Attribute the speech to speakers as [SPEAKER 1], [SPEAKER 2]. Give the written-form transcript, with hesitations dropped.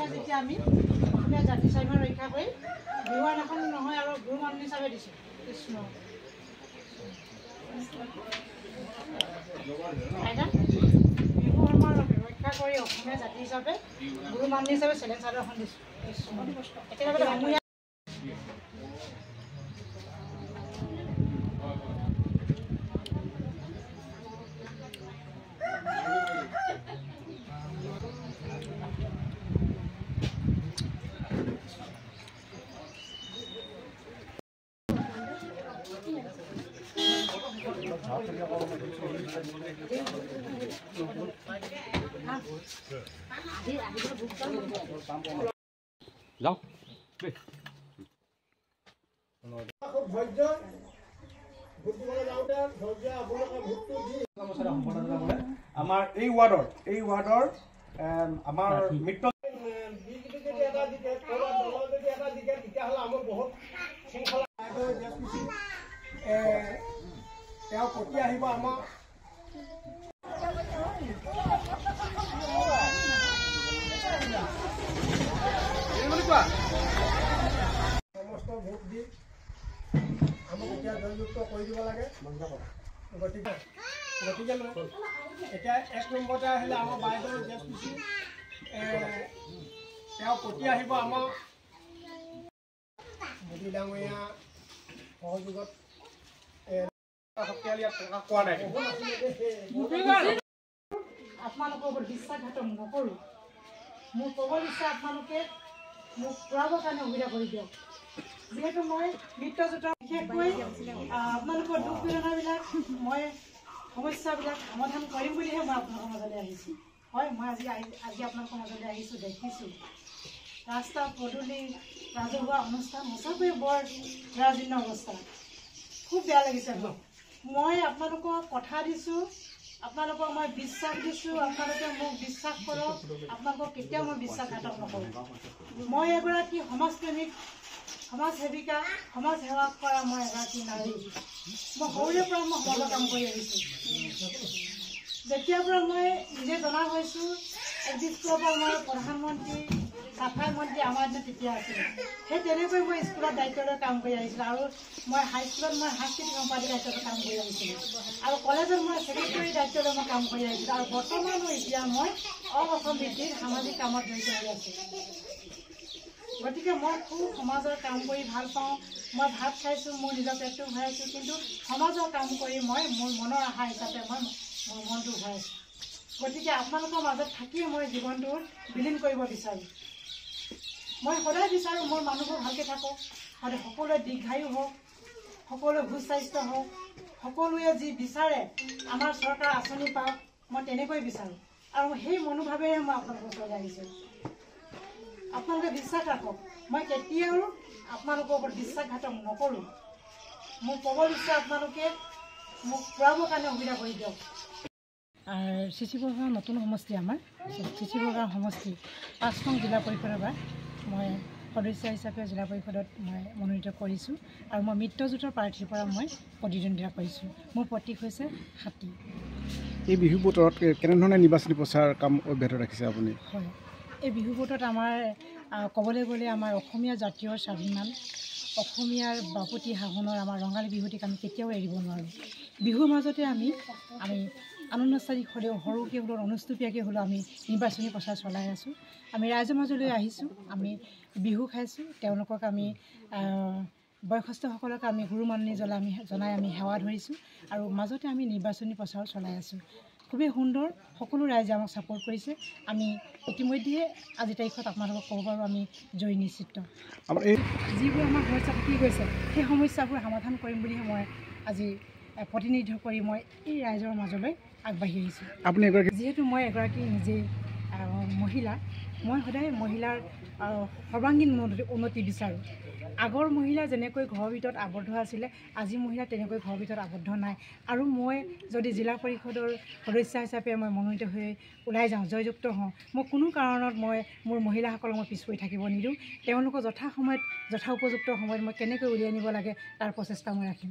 [SPEAKER 1] অসমীয়া যেতিয়া আমি অসমীয়া জাতি স্বাভিমান ৰক্ষা কৰি বিহুৱান এখন নহয় আৰু গুৰু মানুহ হিচাপে দিছোঁ কৃষ্ণ বিহু আমাৰ ৰক্ষা কৰি অসমীয়া জাতি হিচাপে গুৰু মানুহ হিচাপে চেলেঞ্জ চাদৰ এখন দিছোঁ একেলগে সমূহীয়া
[SPEAKER 2] যাও
[SPEAKER 3] আমাৰ এই ৱাৰ্ডৰ আমাৰ মিত্ৰ তেওঁ প্ৰতি আহিব আমাৰ সমস্ত ভোট দি আমাক এতিয়া জয়যুক্ত কৰি দিব লাগে গতিকে এতিয়া 1 নম্বৰতে আহিলে আমাৰ বাইদেউ জেছপিচি তেওঁ প্ৰতি আহিব আমাৰ মোদী ডাঙৰীয়া সহযোগত শক্তিশালী প্ৰকাশ পোৱা নাই
[SPEAKER 1] আপোনালোকৰ ওপৰত বিশ্বাসঘাতক নকৰোঁ মোৰ ক'ব ইচ্ছা আপোনালোকে মোক ফুৰাবৰ কাৰণে সুবিধা কৰি দিয়ক যিহেতু মই মিত্ৰজোঁটৰ বিশেষকৈ আপোনালোকৰ দুখ বেদনাবিলাক মই সমস্যাবিলাক সমাধান কৰিম বুলিহে মই আপোনালোকৰ মাজলৈ আহিছোঁ হয় মই আজি আপোনালোকৰ মাজলৈ আহিছোঁ দেখিছোঁ ৰাস্তা পদূলি ৰাজহুৱা অনুষ্ঠান সঁচাকৈয়ে বৰ জৰাজীৰ্ণ অৱস্থা খুব বেয়া লাগিছে মই আপোনালোকক কথা দিছোঁ আপোনালোকক মই বিশ্বাস দিছোঁ আপোনালোকে মোক বিশ্বাস কৰক আপোনালোকক কেতিয়াও মই বিশ্বাসঘাতক নকৰোঁ মই এগৰাকী সমাজপ্ৰেমিক সমাজ সেৱিকা সমাজ সেৱা কৰা মই এগৰাকী নাৰী মই সৰুৰে পৰা মই সমাজৰ কাম কৰি আহিছোঁ যেতিয়াৰ পৰা মই নিজে জনা হৈছোঁ এক্সিট স্কুলৰ পৰা মই প্ৰধানমন্ত্ৰী চাফাই মন্ত্ৰী আমাৰ দিনত তেতিয়া আছিলে সেই তেনেকৈ মই স্কুলত দায়িত্ব লৈ কাম কৰি আহিছিলোঁ আৰু মই হাইস্কুলত মই সাংস্কৃতিক সম্পাদক দায়িত্বত কাম কৰি আহিছিলোঁ আৰু কলেজত মই ছেক্ৰেটাৰী দায়িত্ব লৈ মই কাম কৰি আহিছিলোঁ আৰু বৰ্তমানো এতিয়া মই অসম ভিত্তিত সামাজিক কামত জড়িত হৈ আছোঁ গতিকে মই খুব সমাজৰ কাম কৰি ভাল পাওঁ মই ভাত খাইছোঁ মোৰ নিজৰ পেটটো ভৰাইছোঁ কিন্তু সমাজৰ কাম কৰি মই মোৰ মনৰ আশা হিচাপে মই মোৰ মনটো ভৰাইছোঁ গতিকে আপোনালোকৰ মাজত থাকিয়ে মই জীৱনটো বিলীন কৰিব বিচাৰোঁ মই সদায় বিচাৰোঁ মোৰ মানুহবোৰ ভালকৈ থাকক সদায় সকলোৱে দীৰ্ঘায়ু হওক সকলোৱে সুস্বাস্থ্য হওক সকলোৱে যি বিচাৰে আমাৰ চৰকাৰ আঁচনি পাওক মই তেনেকৈ বিচাৰোঁ আৰু সেই মনোভাৱেৰে মই আপোনালোকৰ ওচৰলৈ আহিছোঁ আপোনালোকে বিশ্বাস ৰাখক মই কেতিয়াও আপোনালোকৰ ওপৰত বিশ্বাসঘাতক নকৰোঁ মোক ক'ব বিচাৰে আপোনালোকে মোক ফুৰাবৰ কাৰণে সুবিধা কৰি দিয়ক চিচিবৰগাঁও নতুন সমষ্টি আমাৰ চিচিবৰগাঁও সমষ্টি 5নং জিলা পৰিষদৰ পৰা মই সদস্য হিচাপে জিলা পৰিষদত মই মনোনীত কৰিছোঁ আৰু মই মিত্ৰজোঁটৰ প্ৰাৰ্থীৰ পৰা মই প্ৰতিদ্বন্দ্বিতা কৰিছোঁ মোৰ প্ৰতীক হৈছে হাতী
[SPEAKER 3] এই বিহু বতৰত কেনেধৰণে নিৰ্বাচনী প্ৰচাৰ কাম অব্যাহত ৰাখিছে আপুনি
[SPEAKER 1] হয় এই বিহু বতৰত আমাৰ ক'বলৈ গ'লে আমাৰ অসমীয়া জাতীয় স্বাভিমান অসমীয়াৰ বাপতি সাহোনৰ আমাৰ ৰঙালী বিহুটিক আমি কেতিয়াও এৰিব নোৱাৰোঁ বিহুৰ মাজতে আমি আনুষ্ঠানিক হ'লেও সৰুকৈ হ'লেও অনুষ্টুপীয়াকৈ হ'লেও আমি নিৰ্বাচনী প্ৰচাৰ চলাই আছোঁ আমি ৰাইজৰ মাজলৈ আহিছোঁ আমি বিহু খাইছোঁ তেওঁলোকক আমি বয়সস্থসকলক আমি গুৰু মাননি জনাই আমি সেৱা ধৰিছোঁ আৰু মাজতে আমি নিৰ্বাচনী প্ৰচাৰ চলাই আছোঁ খুবেই সুন্দৰ সকলো ৰাইজে আমাক ছাপোৰ্ট কৰিছে আমি ইতিমধ্যে আজিৰ তাৰিখত আপোনালোকক ক'ব পাৰোঁ আমি জয়ী নিশ্চিত যিবোৰ আমাৰ সমস্যা থাকি গৈছে সেই সমস্যাবোৰ সমাধান কৰিম বুলিহে মই আজি প্ৰতিনিধিত্ব কৰি মই এই ৰাইজৰ মাজলৈ আগবাঢ়ি আহিছোঁ
[SPEAKER 3] আপুনি
[SPEAKER 1] যিহেতু মই এগৰাকী নিজেই মহিলা মই সদায় মহিলাৰ সৰ্বাংগীন উন্নতি বিচাৰোঁ আগৰ মহিলা যেনেকৈ ঘৰৰ ভিতৰত আবদ্ধ আছিলে আজি মহিলা তেনেকৈ ঘৰৰ ভিতৰত আবদ্ধ নাই আৰু মই যদি জিলা পৰিষদৰ সদস্য হিচাপে মই মনোনীত হৈ ওলাই যাওঁ জয়যুক্ত হওঁ মই কোনো কাৰণত মই মোৰ মহিলাসকলক মই পিছ পৰি থাকিব নিদিওঁ তেওঁলোকক যথা উপযুক্ত সময়ত মই কেনেকৈ উলিয়াই নিব লাগে তাৰ প্ৰচেষ্টা মই ৰাখিম